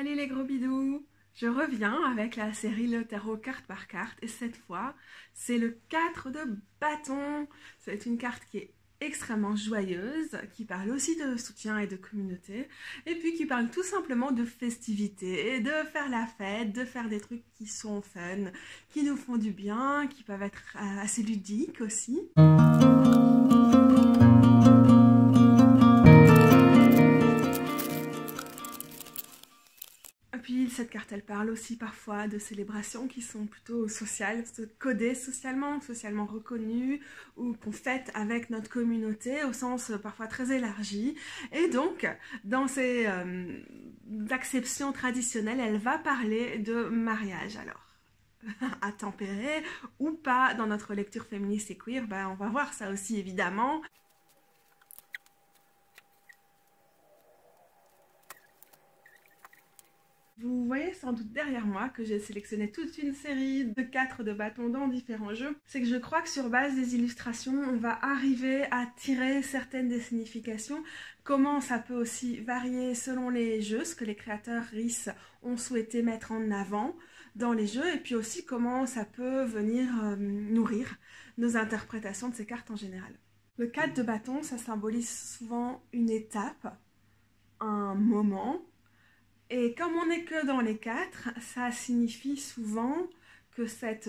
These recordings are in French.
Salut les gros bidous! Je reviens avec la série Le Tarot carte par carte et cette fois c'est le 4 de bâton. C'est une carte qui est extrêmement joyeuse, qui parle aussi de soutien et de communauté et puis qui parle tout simplement de festivité, de faire la fête, de faire des trucs qui sont fun, qui nous font du bien, qui peuvent être assez ludiques aussi. Puis cette carte, elle parle aussi parfois de célébrations qui sont plutôt sociales, codées socialement reconnues, ou qu'on fête avec notre communauté au sens parfois très élargi. Et donc, dans ces acceptions traditionnelles, elle va parler de mariage. Alors, à tempérer ou pas dans notre lecture féministe et queer, ben, on va voir ça aussi évidemment. Vous voyez sans doute derrière moi que j'ai sélectionné toute une série de 4 de bâtons dans différents jeux. C'est que je crois que sur base des illustrations, on va arriver à tirer certaines des significations. Comment ça peut aussi varier selon les jeux, ce que les créateurs RIS ont souhaité mettre en avant dans les jeux, et puis aussi comment ça peut venir nourrir nos interprétations de ces cartes en général. Le 4 de bâton, ça symbolise souvent une étape, un moment. Et comme on n'est que dans les 4, ça signifie souvent que cette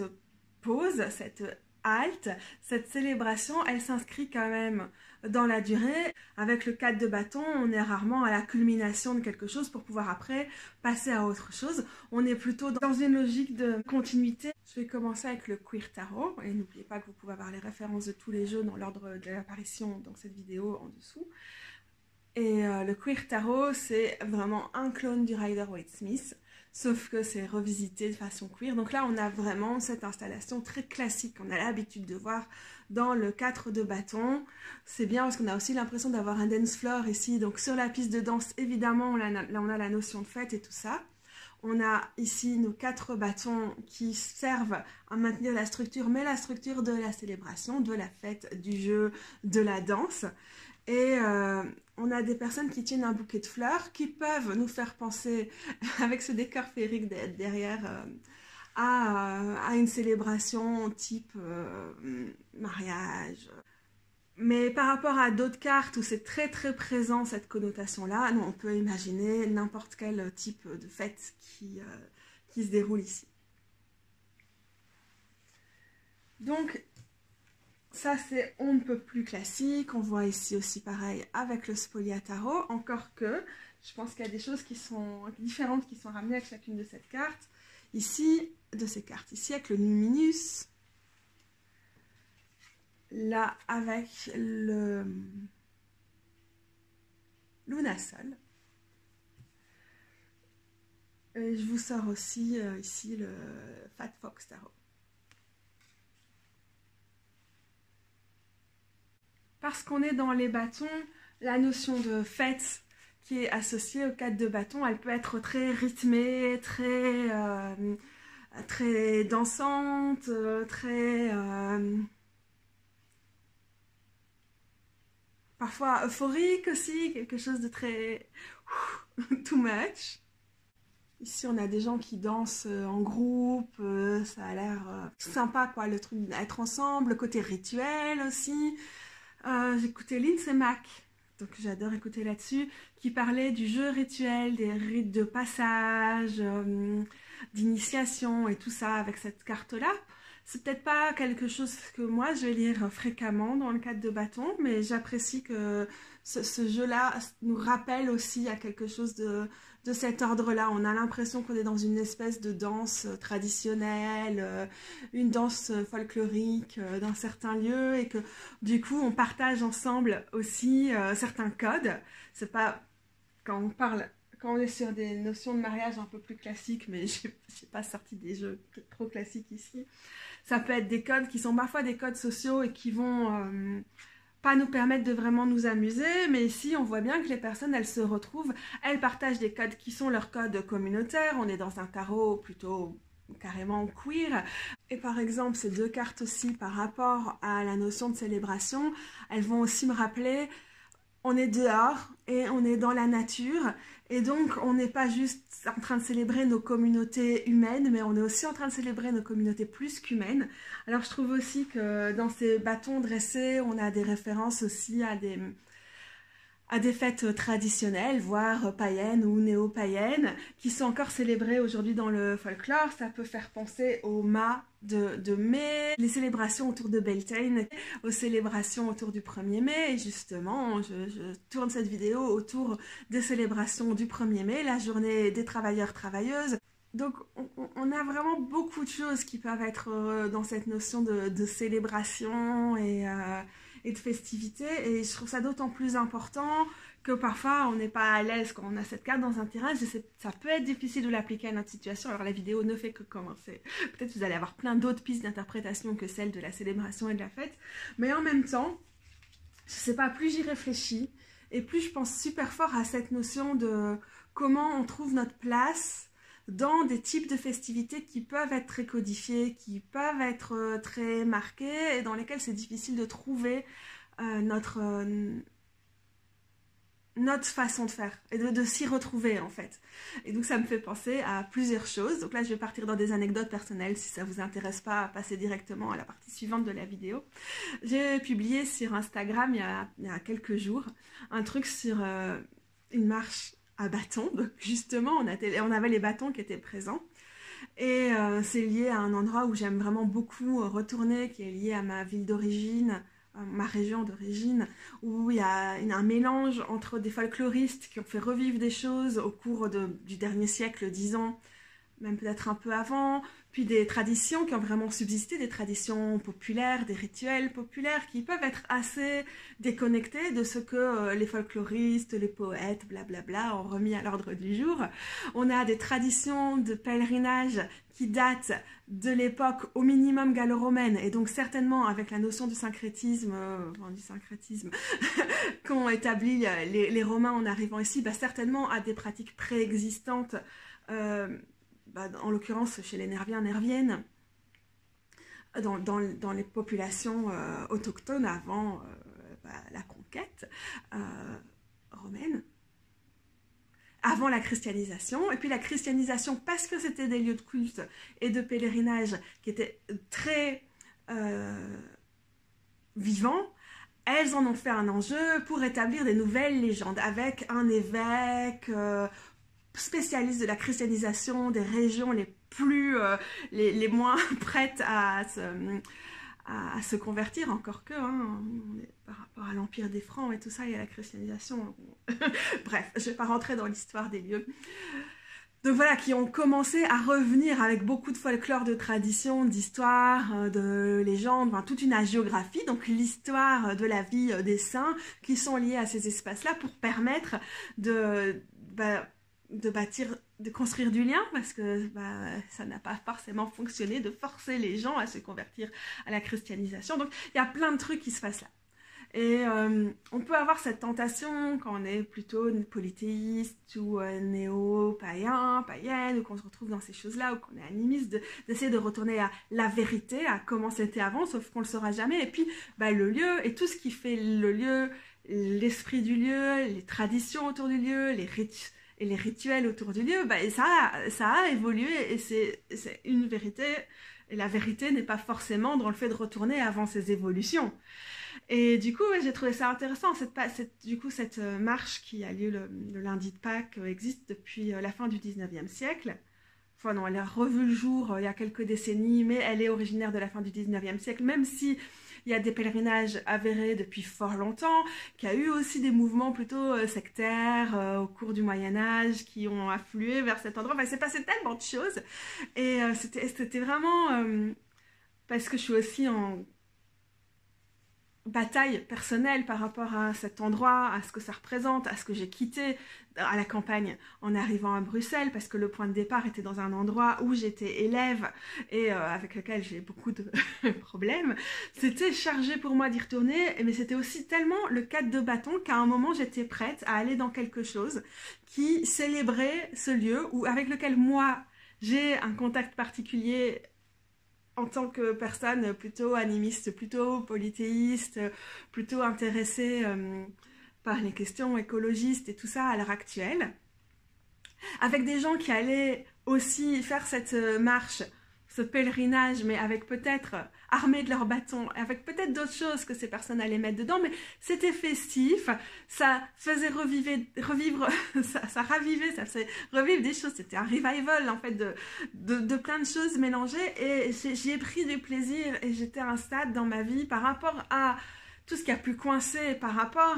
pause, cette halte, cette célébration, elle s'inscrit quand même dans la durée. Avec le 4 de bâton, on est rarement à la culmination de quelque chose pour pouvoir après passer à autre chose. On est plutôt dans une logique de continuité. Je vais commencer avec le Queer Tarot. Et n'oubliez pas que vous pouvez avoir les références de tous les jeux dans l'ordre de l'apparition dans cette vidéo en dessous. Et le Queer Tarot, c'est vraiment un clone du Rider-Waite-Smith, sauf que c'est revisité de façon queer. Donc là, on a vraiment cette installation très classique qu'on a l'habitude de voir dans le 4 de bâton. C'est bien parce qu'on a aussi l'impression d'avoir un dance floor ici. Donc sur la piste de danse, évidemment, là on a la notion de fête et tout ça. On a ici nos 4 bâtons qui servent à maintenir la structure, mais la structure de la célébration, de la fête, du jeu, de la danse. Et on a des personnes qui tiennent un bouquet de fleurs qui peuvent nous faire penser, avec ce décor féerique derrière, à une célébration type mariage. Mais par rapport à d'autres cartes où c'est très très présent cette connotation-là, on peut imaginer n'importe quel type de fête qui se déroule ici. Donc, ça c'est on ne peut plus classique, on voit ici aussi pareil avec le Spoliataro, encore que je pense qu'il y a des choses qui sont différentes qui sont ramenées avec chacune de ces cartes. Ici, avec le Luminus, là avec le Lunasol. Et je vous sors aussi ici le Fat Fox Tarot. Parce qu'on est dans les bâtons, la notion de fête qui est associée au 4 de bâton, elle peut être très rythmée, très dansante, très parfois euphorique aussi, quelque chose de très too much. Ici, on a des gens qui dansent en groupe, ça a l'air sympa quoi, le truc d'être ensemble, le côté rituel aussi. J'écoutais Lindsay Mack, donc j'adore écouter là-dessus, qui parlait du jeu rituel, des rites de passage, d'initiation et tout ça avec cette carte-là. C'est peut-être pas quelque chose que moi je vais lire fréquemment dans le 4 de bâton, mais j'apprécie que ce jeu-là nous rappelle aussi à quelque chose de cet ordre-là. On a l'impression qu'on est dans une espèce de danse traditionnelle, une danse folklorique dans certains lieux, et que du coup on partage ensemble aussi certains codes. C'est pas quand on est sur des notions de mariage un peu plus classiques, mais j'ai pas sorti des jeux trop classiques ici. Ça peut être des codes qui sont parfois des codes sociaux et qui vont pas nous permettre de vraiment nous amuser, mais ici on voit bien que les personnes, elles se retrouvent, elles partagent des codes qui sont leurs codes communautaires. On est dans un tarot plutôt carrément queer. Et par exemple, ces deux cartes aussi par rapport à la notion de célébration, elles vont aussi me rappeler on est dehors et on est dans la nature. Et donc, on n'est pas juste en train de célébrer nos communautés humaines, mais on est aussi en train de célébrer nos communautés plus qu'humaines. Alors, je trouve aussi que dans ces bâtons dressés, on a des références aussi à des fêtes traditionnelles, voire païennes ou néo-païennes, qui sont encore célébrées aujourd'hui dans le folklore. Ça peut faire penser au mât de mai, les célébrations autour de Beltane, aux célébrations autour du 1er mai. Et justement, je tourne cette vidéo autour des célébrations du 1er mai, la journée des travailleurs-travailleuses. Donc, on a vraiment beaucoup de choses qui peuvent être dans cette notion de célébration et de festivité, et je trouve ça d'autant plus important que parfois on n'est pas à l'aise quand on a cette carte dans un tirage, et ça peut être difficile de l'appliquer à notre situation. Alors la vidéo ne fait que commencer, peut-être que vous allez avoir plein d'autres pistes d'interprétation que celle de la célébration et de la fête, mais en même temps, je sais pas, plus j'y réfléchis, et plus je pense super fort à cette notion de comment on trouve notre place dans des types de festivités qui peuvent être très codifiées, qui peuvent être très marquées, et dans lesquelles c'est difficile de trouver notre façon de faire, et de s'y retrouver en fait. Et donc ça me fait penser à plusieurs choses. Donc là je vais partir dans des anecdotes personnelles, si ça vous intéresse pas, passer directement à la partie suivante de la vidéo. J'ai publié sur Instagram il y a quelques jours un truc sur une marche à bâtons. Donc justement on avait les bâtons qui étaient présents, et c'est lié à un endroit où j'aime vraiment beaucoup retourner, qui est lié à ma ville d'origine, ma région d'origine, où il y a un mélange entre des folkloristes qui ont fait revivre des choses au cours du dernier siècle, disons, même peut-être un peu avant, puis des traditions qui ont vraiment subsisté, des traditions populaires, des rituels populaires qui peuvent être assez déconnectés de ce que les folkloristes, les poètes, blablabla, ont remis à l'ordre du jour. On a des traditions de pèlerinage qui datent de l'époque au minimum gallo-romaine, et donc certainement avec la notion du syncrétisme, qu'ont établi les Romains en arrivant ici, certainement à des pratiques préexistantes, en l'occurrence chez les Nerviens, Nerviennes, dans les populations autochtones avant la conquête romaine, avant la christianisation. Et puis la christianisation, parce que c'était des lieux de culte et de pèlerinage qui étaient très vivants, elles en ont fait un enjeu pour établir des nouvelles légendes, avec un évêque spécialiste de la christianisation des régions les moins prêtes à se convertir, encore que, par rapport à l'Empire des Francs et tout ça, il y a la christianisation. Bref, je ne vais pas rentrer dans l'histoire des lieux. Donc voilà, qui ont commencé à revenir avec beaucoup de folklore, de traditions, d'histoires, de légendes, toute une hagiographie, donc l'histoire de la vie des saints qui sont liés à ces espaces-là pour permettre de construire du lien, parce que ça n'a pas forcément fonctionné de forcer les gens à se convertir à la christianisation. Donc il y a plein de trucs qui se passent là. Et on peut avoir cette tentation quand on est plutôt polythéiste ou néo-païen, païenne, ou qu'on se retrouve dans ces choses-là, ou qu'on est animiste, d'essayer de retourner à la vérité, à comment c'était avant, sauf qu'on ne le saura jamais. Et puis le lieu et tout ce qui fait le lieu, l'esprit du lieu, les traditions autour du lieu, les rituels autour du lieu, ça a évolué, et c'est une vérité, et la vérité n'est pas forcément dans le fait de retourner avant ces évolutions. Et du coup, j'ai trouvé ça intéressant. Cette marche qui a lieu le lundi de Pâques existe depuis la fin du 19e siècle. Enfin non, elle a revu le jour il y a quelques décennies, mais elle est originaire de la fin du 19e siècle, même si il y a des pèlerinages avérés depuis fort longtemps, qu'il y a eu aussi des mouvements plutôt sectaires au cours du Moyen-Âge qui ont afflué vers cet endroit. Il s'est passé tellement de choses. Et c'était vraiment... parce que je suis aussi en bataille personnelle par rapport à cet endroit, à ce que ça représente, à ce que j'ai quitté à la campagne en arrivant à Bruxelles, parce que le point de départ était dans un endroit où j'étais élève et avec lequel j'ai beaucoup de problèmes. C'était chargé pour moi d'y retourner, mais c'était aussi tellement le cadre de bâton qu'à un moment j'étais prête à aller dans quelque chose qui célébrait ce lieu, ou avec lequel moi j'ai un contact particulier en tant que personne plutôt animiste, plutôt polythéiste, plutôt intéressée par les questions écologistes et tout ça à l'heure actuelle, avec des gens qui allaient aussi faire cette marche, ce pèlerinage, mais avec peut-être armés de leurs bâtons, avec peut-être d'autres choses que ces personnes allaient mettre dedans, mais c'était festif, ça faisait revivre, ça ravivait, ça faisait revivre des choses, c'était un revival en fait de plein de choses mélangées, et j'y ai pris du plaisir, et j'étais à un stade dans ma vie par rapport à tout ce qui a pu coincer, par rapport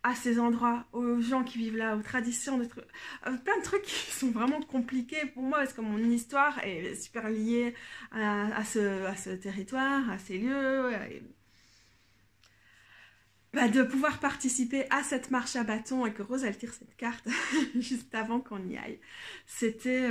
à ces endroits, aux gens qui vivent là, aux traditions, plein de trucs qui sont vraiment compliqués pour moi parce que mon histoire est super liée à ce territoire, à ces lieux. De pouvoir participer à cette marche à bâton et que Rose elle tire cette carte juste avant qu'on y aille, c'était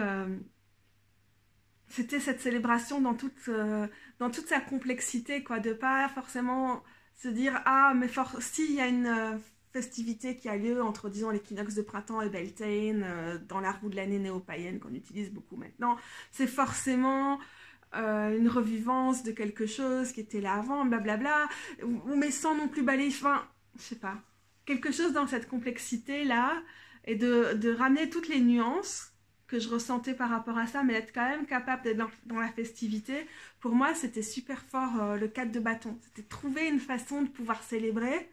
cette célébration dans toute sa complexité, quoi, de pas forcément se dire ah mais si il y a une festivité qui a lieu entre, disons, l'équinoxe de printemps et Beltane, dans la roue de l'année néo-païenne qu'on utilise beaucoup maintenant, c'est forcément une revivance de quelque chose qui était là avant, blablabla, mais sans non plus balayer, enfin, je sais pas, quelque chose dans cette complexité-là, et de ramener toutes les nuances que je ressentais par rapport à ça, mais d'être quand même capable d'être dans la festivité. Pour moi, c'était super fort le 4 de bâton. C'était trouver une façon de pouvoir célébrer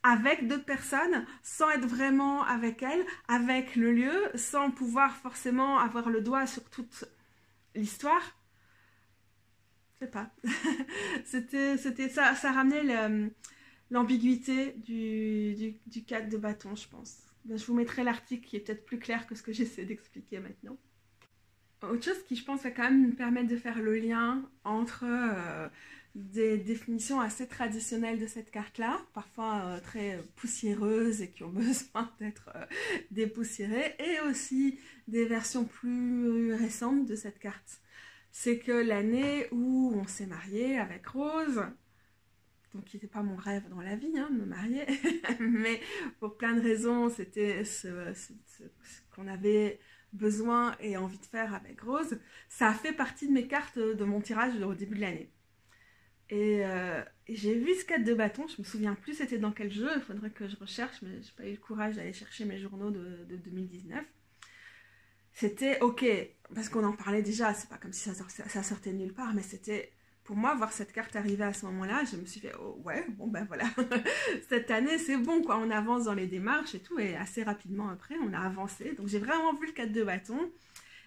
avec d'autres personnes, sans être vraiment avec elles, avec le lieu, sans pouvoir forcément avoir le doigt sur toute l'histoire. Je sais pas. c'était ça ramenait l'ambiguïté du 4 de bâton, je pense. Je vous mettrai l'article qui est peut-être plus clair que ce que j'essaie d'expliquer maintenant. Autre chose qui, je pense, va quand même nous permettre de faire le lien entre des définitions assez traditionnelles de cette carte-là, parfois très poussiéreuses et qui ont besoin d'être dépoussiérées, et aussi des versions plus récentes de cette carte. C'est que l'année où on s'est marié avec Rose, donc qui n'était pas mon rêve dans la vie, de me marier, mais pour plein de raisons, c'était ce qu'on avait besoin et envie de faire avec Rose, ça a fait partie de mes cartes de mon tirage au début de l'année. Et j'ai vu ce 4 de bâton, je me souviens plus c'était dans quel jeu, il faudrait que je recherche, mais j'ai pas eu le courage d'aller chercher mes journaux de 2019. C'était ok, parce qu'on en parlait déjà, c'est pas comme si ça sortait de nulle part, mais c'était, pour moi, voir cette carte arriver à ce moment-là, je me suis fait, oh ouais, bon ben voilà, cette année c'est bon quoi, on avance dans les démarches et tout, et assez rapidement après, on a avancé, donc j'ai vraiment vu le 4 de bâton.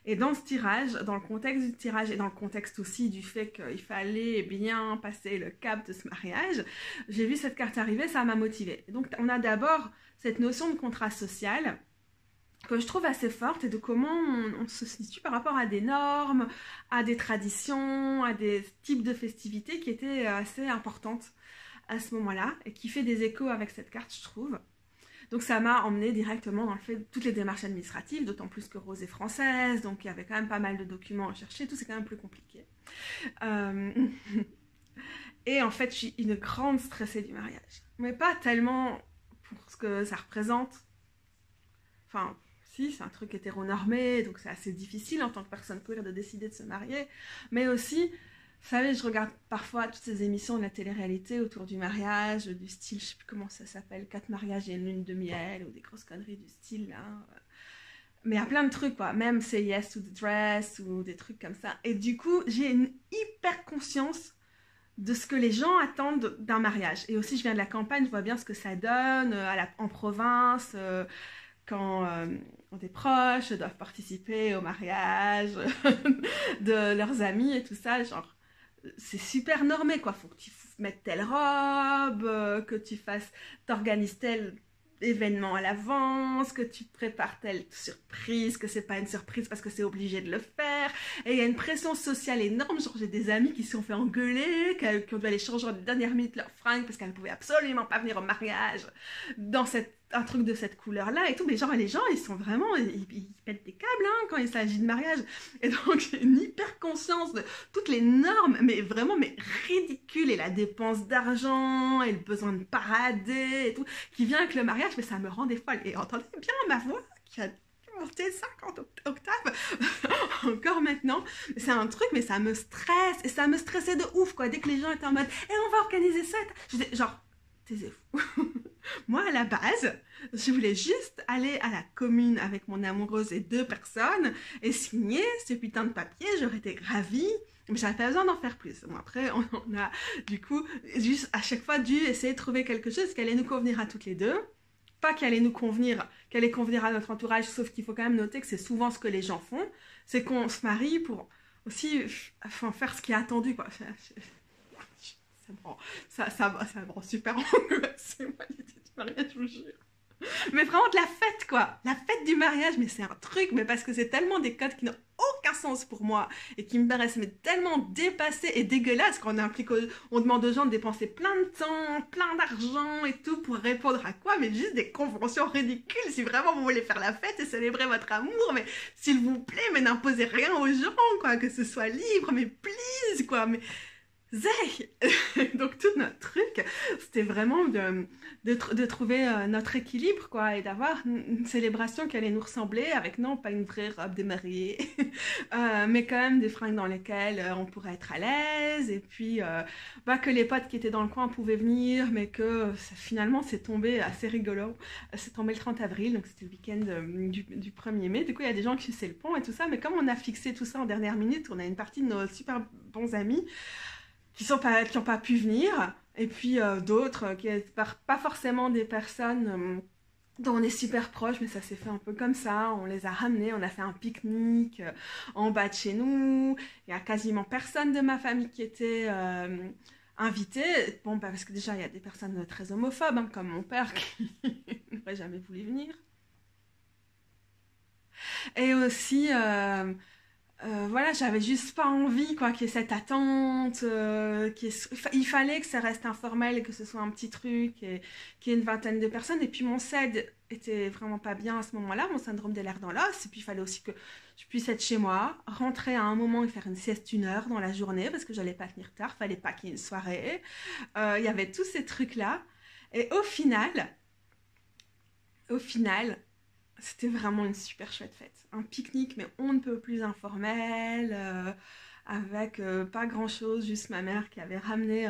Et dans ce tirage, dans le contexte du tirage et dans le contexte aussi du fait qu'il fallait bien passer le cap de ce mariage, j'ai vu cette carte arriver, ça m'a motivée. Donc on a d'abord cette notion de contrat social que je trouve assez forte et de comment on se situe par rapport à des normes, à des traditions, à des types de festivités qui étaient assez importantes à ce moment-là et qui fait des échos avec cette carte, je trouve. Donc ça m'a emmené directement dans le fait de toutes les démarches administratives, d'autant plus que Rose est française, donc il y avait quand même pas mal de documents à chercher, tout c'est quand même plus compliqué. Et en fait, je suis une grande stressée du mariage. Mais pas tellement pour ce que ça représente. Enfin, si, c'est un truc hétéronormé, donc c'est assez difficile en tant que personne queer de décider de se marier, mais aussi... Vous savez, je regarde parfois toutes ces émissions de la télé-réalité autour du mariage, du style, je sais plus comment ça s'appelle, 4 mariages et une lune de miel, ou des grosses conneries du style, là. Mais il y a plein de trucs, quoi. Même Say Yes to the Dress, ou des trucs comme ça. Et du coup, j'ai une hyper conscience de ce que les gens attendent d'un mariage. Et aussi, je viens de la campagne, je vois bien ce que ça donne en province, quand des proches doivent participer au mariage de leurs amis et tout ça, genre... C'est super normé, quoi. Faut que tu mettes telle robe, que tu t'organises tel événement à l'avance, que tu prépares telle surprise, que c'est pas une surprise parce que c'est obligé de le faire. Et il y a une pression sociale énorme. Genre, j'ai des amis qui se sont fait engueuler, qui ont dû aller changer de dernière minute leur fringue parce qu'elles ne pouvaient absolument pas venir au mariage dans un truc de cette couleur-là et tout. Mais genre, les gens, ils sont vraiment... Ils pètent des câbles quand il s'agit de mariage. Et donc, j'ai une hyper conscience de toutes les normes, mais vraiment ridicules. Et la dépense d'argent, et le besoin de parader, et tout, qui vient avec le mariage. Mais ça me rend des folles. Et entendez bien ma voix qui a monté 50 octaves encore maintenant. C'est un truc, mais ça me stresse. Et ça me stressait de ouf, quoi. Dès que les gens étaient en mode « Et on va organiser ça !» Je disais, genre... taisez-vous. Moi, à la base, je voulais juste aller à la commune avec mon amoureuse et 2 personnes et signer ce putain de papier, j'aurais été ravie. Mais j'avais pas besoin d'en faire plus. Bon, après, on a, du coup, juste à chaque fois dû essayer de trouver quelque chose qui allait nous convenir à toutes les deux. Pas qui allait nous convenir, qui allait convenir à notre entourage, sauf qu'il faut quand même noter que c'est souvent ce que les gens font. C'est qu'on se marie pour aussi faire ce qui est attendu, quoi. Ça me rend super angoissée, moi, l'idée du mariage, je vous jure. Mais vraiment de la fête, quoi. La fête du mariage, mais c'est un truc, mais parce que c'est tellement des codes qui n'ont aucun sens pour moi et qui me paraissent mais tellement dépassés et dégueulasses qu'on implique, on demande aux gens de dépenser plein de temps, plein d'argent et tout pour répondre à quoi, mais juste des conventions ridicules. Si vraiment vous voulez faire la fête et célébrer votre amour, mais s'il vous plaît, mais n'imposez rien aux gens, quoi, que ce soit libre, mais please, quoi, mais... Zay. Donc tout notre truc, c'était vraiment de trouver notre équilibre, quoi, et d'avoir une célébration qui allait nous ressembler avec, non, pas une vraie robe de mariée, mais quand même des fringues dans lesquelles on pourrait être à l'aise, et puis que les potes qui étaient dans le coin pouvaient venir, mais que finalement c'est tombé assez rigolo. C'est tombé le 30 avril, donc c'était le week-end du 1er mai. Du coup, il y a des gens qui suçaient le pont et tout ça, mais comme on a fixé tout ça en dernière minute, on a une partie de nos super bons amis qui n'ont pas pu venir, et puis d'autres qui n'étaient pas forcément des personnes dont on est super proche, mais ça s'est fait un peu comme ça. On les a ramenés, on a fait un pique-nique en bas de chez nous. Il n'y a quasiment personne de ma famille qui était invité. Bon, parce que déjà, il y a des personnes très homophobes, hein, comme mon père qui n'aurait jamais voulu venir. Et aussi... voilà, j'avais juste pas envie, quoi, qu'il y ait cette attente, il fallait que ça reste informel et que ce soit un petit truc, et qu'il y ait une vingtaine de personnes. Et puis mon CED était vraiment pas bien à ce moment-là, mon syndrome des lèvres dans l'os. Et puis il fallait aussi que je puisse être chez moi, rentrer à un moment et faire une sieste 1 heure dans la journée parce que j'allais pas tenir tard, fallait pas qu'il y ait une soirée. Il y avait tous ces trucs-là. Et au final, c'était vraiment une super chouette fête. Un pique-nique, mais on ne peut plus informel, avec pas grand-chose, juste ma mère qui avait ramené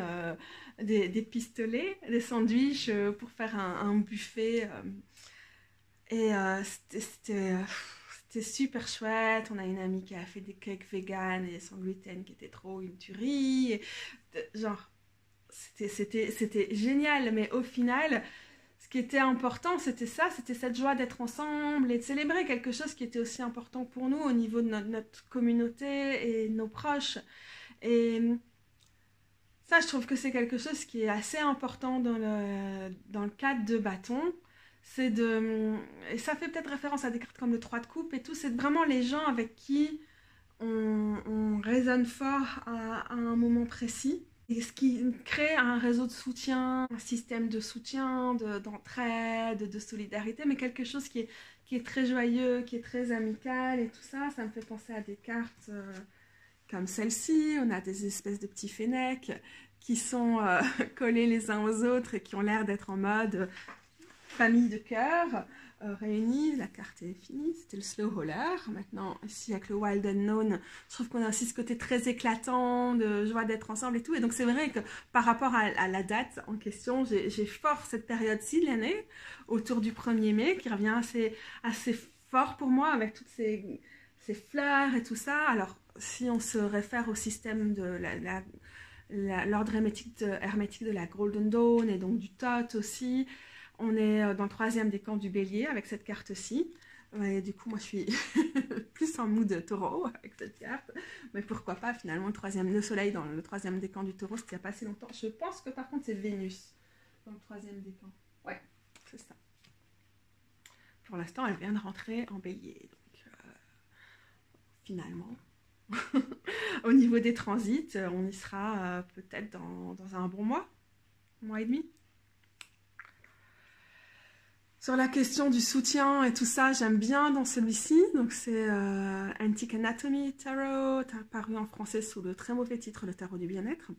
des pistolets, des sandwichs pour faire un buffet. C'était super chouette. On a une amie qui a fait des cakes vegan et sans gluten qui étaient trop une tuerie. Genre, c'était génial, mais au final... Ce qui était important, c'était ça, c'était cette joie d'être ensemble et de célébrer quelque chose qui était aussi important pour nous au niveau de notre communauté et de nos proches. Et ça, je trouve que c'est quelque chose qui est assez important dans le cadre de Bâton. Et ça fait peut-être référence à des cartes comme le 3 de coupe et tout, c'est vraiment les gens avec qui on résonne fort à un moment précis. Et ce qui crée un réseau de soutien, un système de soutien, d'entraide, de solidarité, mais quelque chose qui est très joyeux, qui est très amical et tout ça. Ça me fait penser à des cartes comme celle-ci. On a des espèces de petits fennecs qui sont collés les uns aux autres et qui ont l'air d'être en mode famille de cœur. Réunis, la carte est finie, c'était le slow roller. Maintenant, ici avec le Wild Unknown, je trouve qu'on a aussi ce côté très éclatant, de joie d'être ensemble et tout. Et donc c'est vrai que par rapport à la date en question, j'ai fort cette période-ci de l'année, autour du 1er mai, qui revient assez fort pour moi, avec toutes ces fleurs et tout ça. Alors, si on se réfère au système de l'ordre hermétique de la Golden Dawn et donc du Thoth aussi, on est dans le 3e décan du Bélier avec cette carte-ci. Et du coup, moi, je suis plus en mood taureau avec cette carte. Mais pourquoi pas, finalement, le soleil dans le 3e décan du taureau, c'était il n'y a pas assez longtemps. Je pense que, par contre, c'est Vénus dans le 3e décan. Ouais, c'est ça. Pour l'instant, elle vient de rentrer en Bélier. Donc, finalement, au niveau des transits, on y sera peut-être dans un bon mois et demi. Sur la question du soutien et tout ça, j'aime bien dans celui-ci. Donc c'est Antique Anatomy Tarot, paru en français sous le très mauvais titre Le Tarot du Bien-être,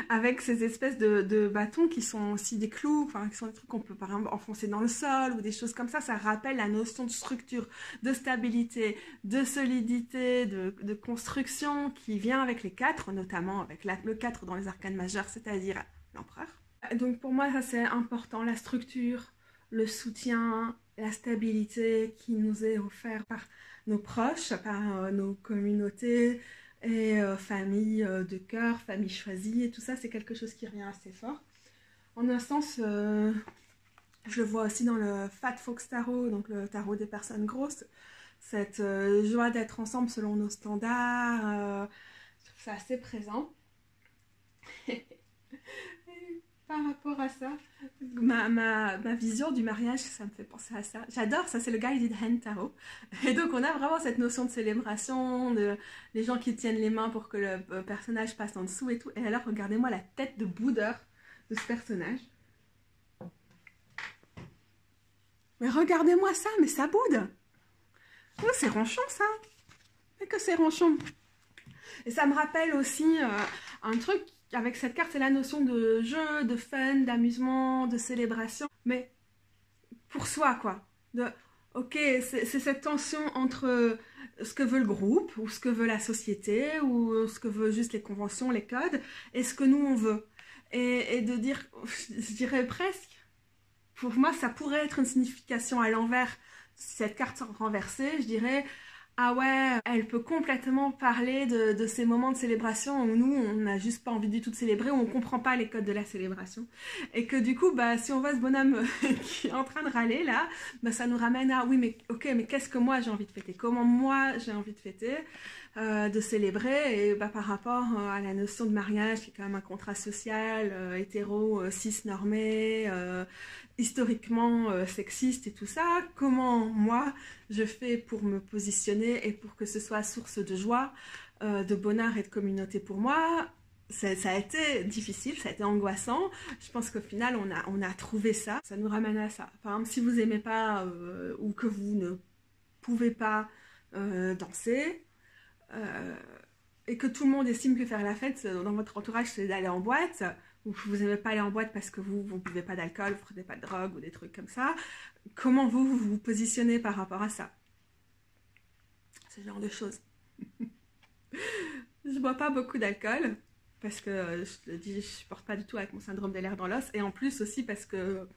avec ces espèces de bâtons qui sont aussi des clous, enfin qui sont des trucs qu'on peut par exemple enfoncer dans le sol ou des choses comme ça. Ça rappelle la notion de structure, de stabilité, de solidité, de construction qui vient avec les 4, notamment avec le 4 dans les arcanes majeures, c'est-à-dire l'empereur. Donc pour moi, ça c'est important, la structure, le soutien, la stabilité qui nous est offert par nos proches, par nos communautés et famille de cœur, famille choisie, et tout ça, c'est quelque chose qui revient assez fort. En un sens, je le vois aussi dans le Fat Fox Tarot, donc le tarot des personnes grosses, cette joie d'être ensemble selon nos standards, c'est assez présent. Par rapport à ça, ma vision du mariage, ça me fait penser à ça. J'adore ça, c'est le Guided Hand Tarot. Et donc on a vraiment cette notion de célébration, de les gens qui tiennent les mains pour que le personnage passe en dessous et tout. Et alors regardez-moi la tête de boudeur de ce personnage. Mais regardez-moi ça, mais ça boude. Oh, c'est ronchon ça. Mais que c'est ronchon. Et ça me rappelle aussi un truc avec cette carte, c'est la notion de jeu, de fun, d'amusement, de célébration. Mais pour soi, quoi. Ok, c'est cette tension entre ce que veut le groupe, ou ce que veut la société, ou ce que veut juste les conventions, les codes, et ce que nous, on veut. Et de dire, je dirais presque, pour moi, ça pourrait être une signification à l'envers. Cette carte renversée, je dirais, ah ouais, elle peut complètement parler de ces moments de célébration où nous, on n'a juste pas envie du tout de célébrer, où on comprend pas les codes de la célébration. Et que du coup, bah, si on voit ce bonhomme qui est en train de râler là, bah, ça nous ramène à, oui, mais ok, mais qu'est-ce que moi j'ai envie de fêter? Comment moi j'ai envie de fêter? De célébrer, et bah, par rapport à la notion de mariage, qui est quand même un contrat social, hétéro, cis-normé, historiquement sexiste et tout ça, comment moi je fais pour me positionner et pour que ce soit source de joie, de bonheur et de communauté pour moi. Ça a été difficile, ça a été angoissant. Je pense qu'au final, on a trouvé ça. Ça nous ramène à ça. Par exemple, si vous n'aimez pas ou que vous ne pouvez pas danser, et que tout le monde estime que faire la fête dans votre entourage, c'est d'aller en boîte, ou que vous n'aimez pas aller en boîte parce que vous ne buvez pas d'alcool, vous ne prenez pas de drogue ou des trucs comme ça, comment vous vous positionnez par rapport à ça? Ce genre de choses. Je bois pas beaucoup d'alcool parce que je le dis, je supporte pas du tout avec mon syndrome des lèvres dans l'os, et en plus aussi parce que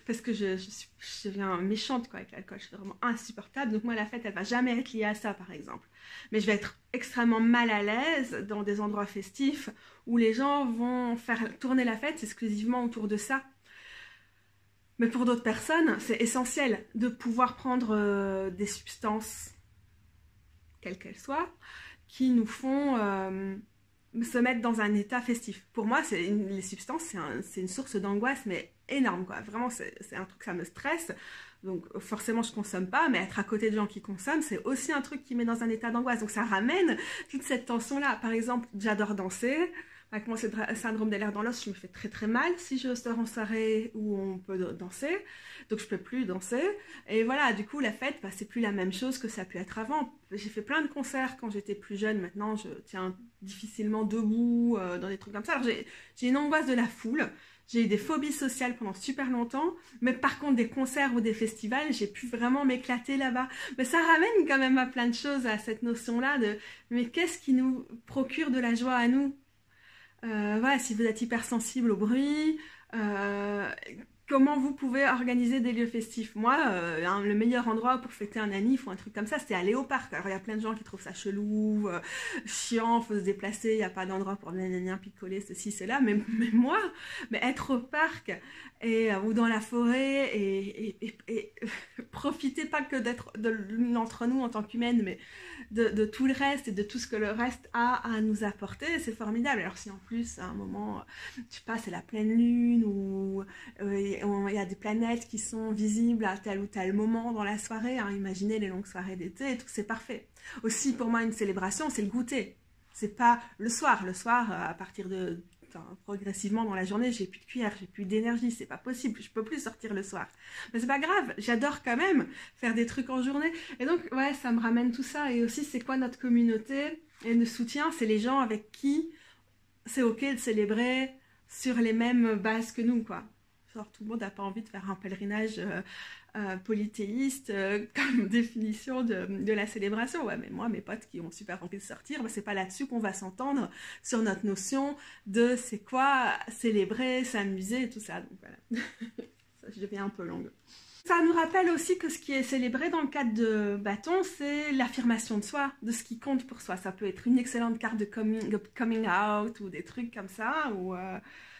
je deviens méchante quoi, avec l'alcool, je suis vraiment insupportable. Donc moi la fête elle va jamais être liée à ça par exemple, mais je vais être extrêmement mal à l'aise dans des endroits festifs où les gens vont faire tourner la fête exclusivement autour de ça. Mais pour d'autres personnes c'est essentiel de pouvoir prendre des substances quelles qu'elles soient qui nous font se mettre dans un état festif. Pour moi, les substances, c'est une source d'angoisse, mais énorme, quoi. Vraiment, c'est un truc, ça me stresse. Donc, forcément, je consomme pas, mais être à côté de gens qui consomment, c'est aussi un truc qui met dans un état d'angoisse. Donc, ça ramène toute cette tension-là. Par exemple, j'adore danser. Avec moi, c'est le syndrome des lèvres dans l'os, je me fais très très mal si je sors en soirée où on peut danser. Donc je peux plus danser. Et voilà, du coup, la fête, bah, c'est plus la même chose que ça a pu être avant. J'ai fait plein de concerts quand j'étais plus jeune. Maintenant, je tiens difficilement debout dans des trucs comme ça. Alors j'ai une angoisse de la foule. J'ai eu des phobies sociales pendant super longtemps. Mais par contre, des concerts ou des festivals, j'ai pu vraiment m'éclater là-bas. Mais ça ramène quand même à plein de choses, à cette notion-là de mais qu'est-ce qui nous procure de la joie à nous? Voilà, si vous êtes hypersensible au bruit, comment vous pouvez organiser des lieux festifs? Moi, le meilleur endroit pour fêter un anniv ou un truc comme ça, c'était aller au parc. Alors, il y a plein de gens qui trouvent ça chelou, chiant, faut se déplacer, il n'y a pas d'endroit pour picoler, ceci, cela. Mais moi, être au parc ou dans la forêt et profiter pas que d'être de l'une d'entre nous en tant qu'humaine, mais de tout le reste et de tout ce que le reste a à nous apporter, c'est formidable. Alors si en plus à un moment, je sais pas, c'est la pleine lune ou il y a des planètes qui sont visibles à tel ou tel moment dans la soirée, hein, imaginez les longues soirées d'été et tout, c'est parfait. Aussi pour moi une célébration, c'est le goûter. C'est pas le soir, à partir de progressivement dans la journée, j'ai plus de cuillère, j'ai plus d'énergie, c'est pas possible, je peux plus sortir le soir. Mais c'est pas grave, j'adore quand même faire des trucs en journée. Et donc, ouais, ça me ramène tout ça. Et aussi, c'est quoi notre communauté et le soutien? C'est les gens avec qui c'est ok de célébrer sur les mêmes bases que nous, quoi. Genre, tout le monde n'a pas envie de faire un pèlerinage polythéiste comme définition de la célébration. Ouais, mais moi, mes potes qui ont super envie de sortir, bah, c'est pas là-dessus qu'on va s'entendre sur notre notion de c'est quoi célébrer, s'amuser et tout ça. Donc voilà, ça, je deviens un peu longue. Ça nous rappelle aussi que ce qui est célébré dans le cadre de bâton, c'est l'affirmation de soi, de ce qui compte pour soi. Ça peut être une excellente carte de coming out ou des trucs comme ça. Ou,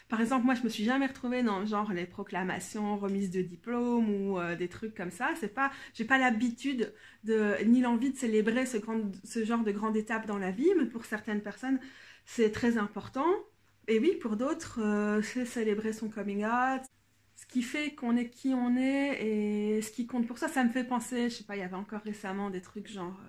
par exemple, moi, je me suis jamais retrouvée dans genre les proclamations, remises de diplômes ou des trucs comme ça. J'ai pas l'habitude ni l'envie de célébrer ce genre de grande étape dans la vie, mais pour certaines personnes, c'est très important. Et oui, pour d'autres, c'est célébrer son coming out. Ce qui fait qu'on est qui on est et ce qui compte pour ça, ça me fait penser, je sais pas, il y avait encore récemment des trucs genre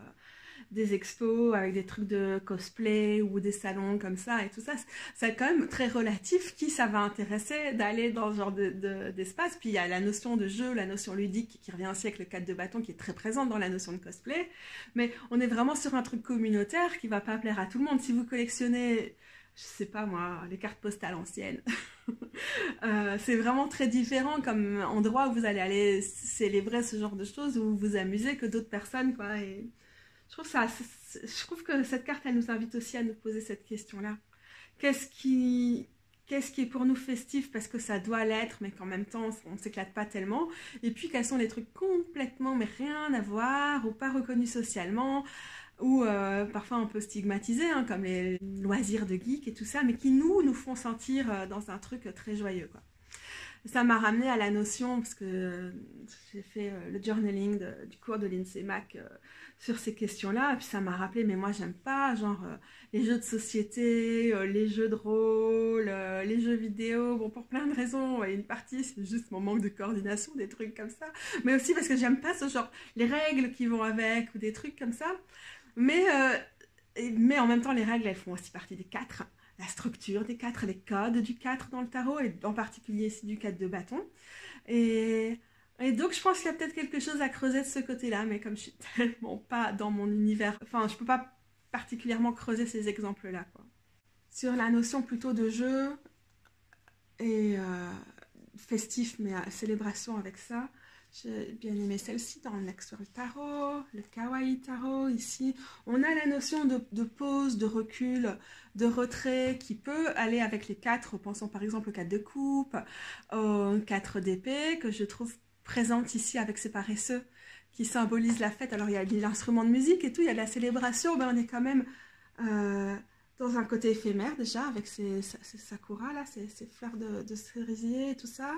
des expos avec des trucs de cosplay ou des salons comme ça et tout ça. C'est quand même très relatif qui ça va intéresser d'aller dans ce genre d'espace. Puis il y a la notion de jeu, la notion ludique qui revient aussi avec le cadre de bâton qui est très présente dans la notion de cosplay. Mais on est vraiment sur un truc communautaire qui va pas plaire à tout le monde. Si vous collectionnez, je sais pas moi, les cartes postales anciennes. C'est vraiment très différent comme endroit où vous allez aller célébrer ce genre de choses, où vous vous amusez que d'autres personnes, quoi. Et je trouve que cette carte, elle nous invite aussi à nous poser cette question-là. Qu'est-ce qui est pour nous festif parce que ça doit l'être, mais qu'en même temps, on ne s'éclate pas tellement. Et puis, quels sont les trucs complètement, mais rien à voir, ou pas reconnus socialement, ou parfois un peu stigmatisés, hein, comme les loisirs de geek et tout ça, mais qui nous font sentir dans un truc très joyeux, quoi. Ça m'a ramené à la notion, parce que j'ai fait le journaling du cours de l'INSEE Mac sur ces questions-là, et puis ça m'a rappelé, mais moi j'aime pas, genre les jeux de société, les jeux de rôle, les jeux vidéo, bon pour plein de raisons, et une partie c'est juste mon manque de coordination, des trucs comme ça, mais aussi parce que j'aime pas ce genre, les règles qui vont avec, ou des trucs comme ça, mais en même temps les règles elles font aussi partie des 4, la structure des 4, les codes du 4 dans le tarot, et en particulier ici du 4 de bâton. Et donc, je pense qu'il y a peut-être quelque chose à creuser de ce côté-là, mais comme je suis tellement pas dans mon univers, enfin, je peux pas particulièrement creuser ces exemples-là, quoi. Sur la notion plutôt de jeu et festif, mais célébration avec ça, j'ai bien aimé celle-ci dans le Next World Tarot, le Kawaii Tarot, ici. On a la notion de pause, de recul, de retrait qui peut aller avec les 4. Pensons par exemple au 4 de coupe, au 4 d'épée, que je trouve présente ici avec ces paresseux qui symbolisent la fête. Alors il y a l'instrument de musique et tout, il y a la célébration, mais on est quand même dans un côté éphémère déjà, avec ces sakura là, ces fleurs de cerisier et tout ça.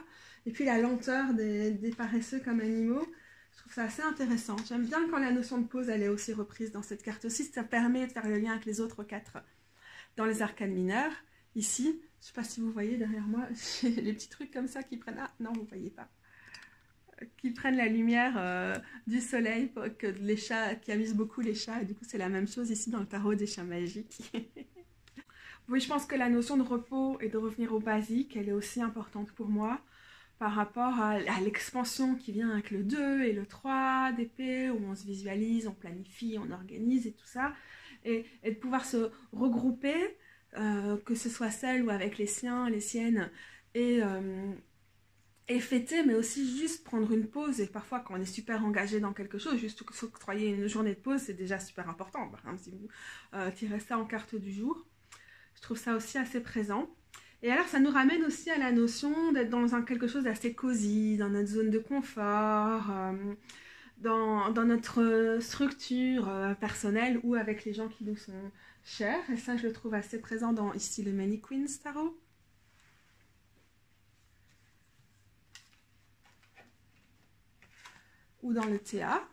Et puis la lenteur des paresseux comme animaux, je trouve ça assez intéressant. J'aime bien quand la notion de pause elle est aussi reprise dans cette carte aussi, ça permet de faire le lien avec les autres 4 dans les arcanes mineurs. Ici, je ne sais pas si vous voyez derrière moi, j'ai les petits trucs comme ça qui prennent... Ah non, vous ne voyez pas. Qui prennent la lumière du soleil, que les chats, qui amusent beaucoup les chats. Et du coup, c'est la même chose ici dans le tarot des chats magiques. Oui, je pense que la notion de repos et de revenir au basique, elle est aussi importante pour moi par rapport à l'expansion qui vient avec le 2 et le 3 d'épée, où on se visualise, on planifie, on organise et tout ça. Et de pouvoir se regrouper, que ce soit seul ou avec les siens, les siennes, et fêter, mais aussi juste prendre une pause. Et parfois, quand on est super engagé dans quelque chose, juste s'octroyer une journée de pause, c'est déjà super important. Par exemple, si vous tirez ça en carte du jour, je trouve ça aussi assez présent. Et alors, ça nous ramène aussi à la notion d'être dans quelque chose d'assez cosy, dans notre zone de confort, dans notre structure personnelle ou avec les gens qui nous sont chers. Et ça, je le trouve assez présent dans ici le Many Queens Tarot. Ou dans le TA,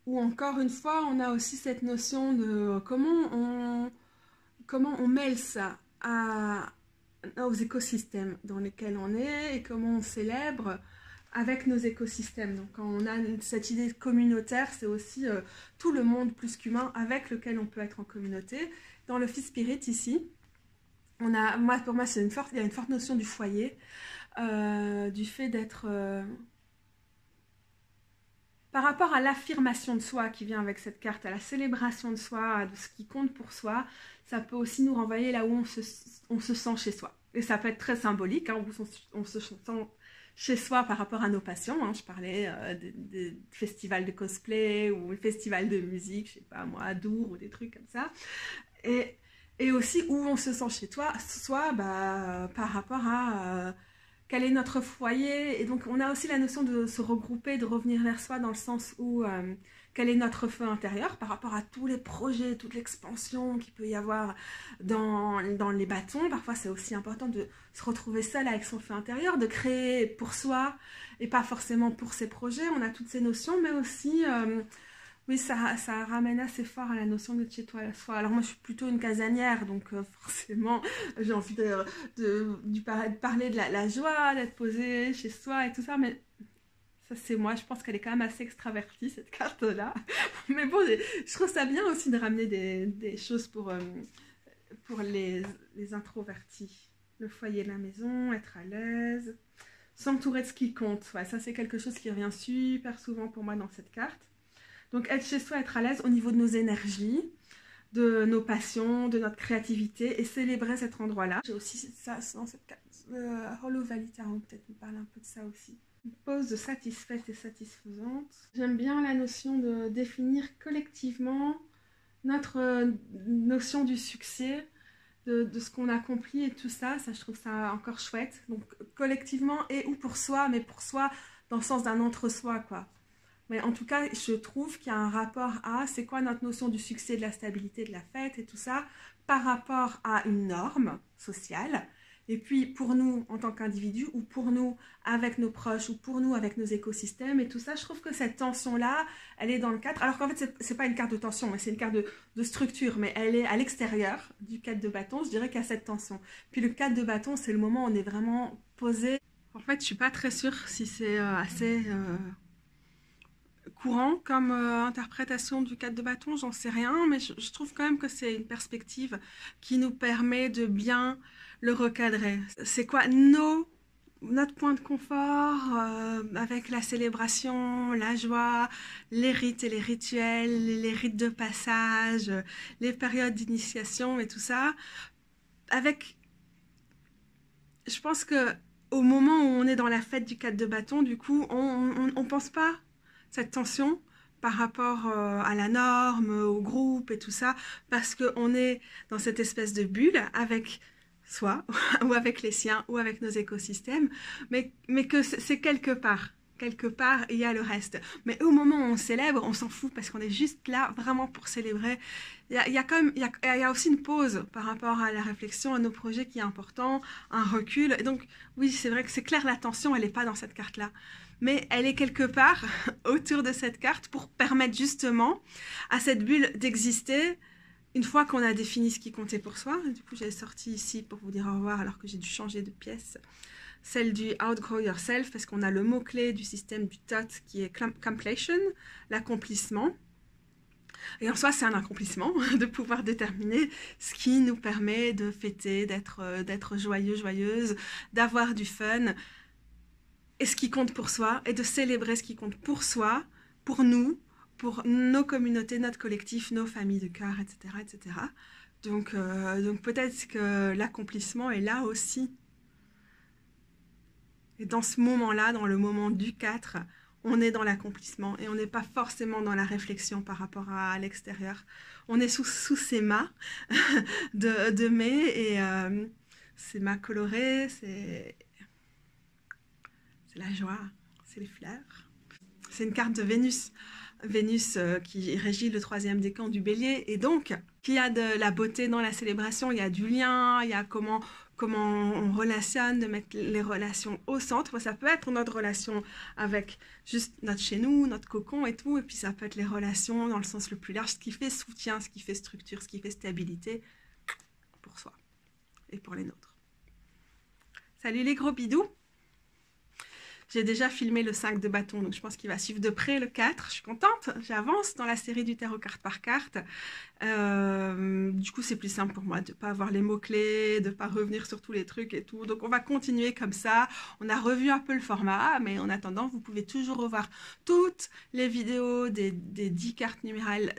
où encore une fois, on a aussi cette notion de comment on mêle ça aux écosystèmes dans lesquels on est et comment on célèbre avec nos écosystèmes. Donc quand on a cette idée communautaire, c'est aussi tout le monde plus qu'humain avec lequel on peut être en communauté. Dans le Fifth Spirit ici, pour moi, il y a une forte notion du foyer, du fait d'être... Par rapport à l'affirmation de soi qui vient avec cette carte, à la célébration de soi, de ce qui compte pour soi, ça peut aussi nous renvoyer là où on se sent chez soi. Et ça peut être très symbolique, hein, où on se sent chez soi par rapport à nos passions. Hein. Je parlais des festivals de cosplay ou festivals de musique, je sais pas moi, à Dour ou des trucs comme ça. Et aussi où on se sent chez soi par rapport à quel est notre foyer. Et donc on a aussi la notion de se regrouper, de revenir vers soi dans le sens où quel est notre feu intérieur par rapport à tous les projets, toute l'expansion qu'il peut y avoir dans les bâtons. Parfois c'est aussi important de se retrouver seul avec son feu intérieur, de créer pour soi et pas forcément pour ses projets. On a toutes ces notions, mais aussi... oui, ça ramène assez fort à la notion de chez toi à soi. Alors moi, je suis plutôt une casanière, donc forcément, j'ai envie de parler de la joie, d'être posée chez soi et tout ça, mais ça c'est moi. Je pense qu'elle est quand même assez extravertie, cette carte-là. Mais bon, je trouve ça bien aussi de ramener des choses pour les introvertis. Le foyer de la maison, être à l'aise, s'entourer de ce qui compte. Ouais, ça c'est quelque chose qui revient super souvent pour moi dans cette carte. Donc être chez soi, être à l'aise au niveau de nos énergies, de nos passions, de notre créativité et célébrer cet endroit-là. J'ai aussi ça dans cette carte. Hollow Valley Tarot peut-être nous parle un peu de ça aussi. Une pause satisfaite et satisfaisante. J'aime bien la notion de définir collectivement notre notion du succès, de ce qu'on accomplit et tout ça. Ça, je trouve ça encore chouette. Donc collectivement et ou pour soi, mais pour soi dans le sens d'un entre-soi, quoi. Mais en tout cas, je trouve qu'il y a un rapport à c'est quoi notre notion du succès, de la stabilité, de la fête et tout ça par rapport à une norme sociale. Et puis pour nous en tant qu'individus ou pour nous avec nos proches ou pour nous avec nos écosystèmes et tout ça, je trouve que cette tension-là, elle est dans le cadre. Alors qu'en fait, c'est pas une carte de tension, mais c'est une carte de structure, mais elle est à l'extérieur du 4 de bâton. Je dirais qu'il y a cette tension. Puis le 4 de bâton, c'est le moment où on est vraiment posé. En fait, je suis pas très sûre si c'est assez... courant comme interprétation du 4 de bâton, j'en sais rien, mais je trouve quand même que c'est une perspective qui nous permet de bien le recadrer. C'est quoi notre point de confort avec la célébration, la joie, les rites et les rituels, les rites de passage, les périodes d'initiation et tout ça. Je pense que au moment où on est dans la fête du 4 de bâton, du coup, on pense pas cette tension par rapport à la norme, au groupe et tout ça, parce qu'on est dans cette espèce de bulle avec soi, ou avec les siens, ou avec nos écosystèmes, mais que c'est quelque part, il y a le reste. Mais au moment où on célèbre, on s'en fout, parce qu'on est juste là vraiment pour célébrer. Il y a aussi une pause par rapport à la réflexion, à nos projets qui est important, un recul. Et donc, oui, c'est vrai que c'est clair, la tension, elle n'est pas dans cette carte-là. Mais elle est quelque part autour de cette carte pour permettre justement à cette bulle d'exister une fois qu'on a défini ce qui comptait pour soi. Du coup, j'ai sorti ici pour vous dire au revoir alors que j'ai dû changer de pièce. Celle du Outgrow Yourself, parce qu'on a le mot-clé du système du TOT qui est completion, l'accomplissement. Et en soi, c'est un accomplissement de pouvoir déterminer ce qui nous permet de fêter, d'être joyeux, joyeuse, d'avoir du fun, et ce qui compte pour soi, et de célébrer ce qui compte pour soi, pour nous, pour nos communautés, notre collectif, nos familles de cœur, etc. etc. Donc peut-être que l'accomplissement est là aussi. Et dans ce moment-là, dans le moment du 4, on est dans l'accomplissement et on n'est pas forcément dans la réflexion par rapport à l'extérieur. On est sous ces mâts de mai et ces mâts colorés, c'est la joie, c'est les fleurs. C'est une carte de Vénus. Vénus qui régit le 3e décan du Bélier et donc qui a de la beauté dans la célébration, il y a du lien, il y a comment on relationne, de mettre les relations au centre. Ça peut être notre relation avec juste notre chez nous, notre cocon et tout, et puis ça peut être les relations dans le sens le plus large, ce qui fait soutien, ce qui fait structure, ce qui fait stabilité pour soi et pour les nôtres. Salut les gros bidous! J'ai déjà filmé le 5 de bâton, donc je pense qu'il va suivre de près le 4. Je suis contente, j'avance dans la série du tarot carte par carte. Du coup, c'est plus simple pour moi de ne pas avoir les mots-clés, de ne pas revenir sur tous les trucs et tout. Donc, on va continuer comme ça. On a revu un peu le format, mais en attendant, vous pouvez toujours revoir toutes les vidéos des 10 cartes numérales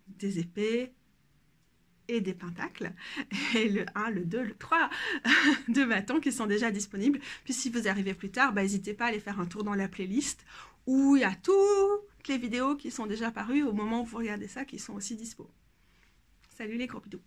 des épées et des pentacles, et le 1, le 2, le 3 de bâton qui sont déjà disponibles. Puis si vous arrivez plus tard, n'hésitez pas à aller faire un tour dans la playlist où il y a toutes les vidéos qui sont déjà parues au moment où vous regardez ça, qui sont aussi dispo. Salut les gros bidous.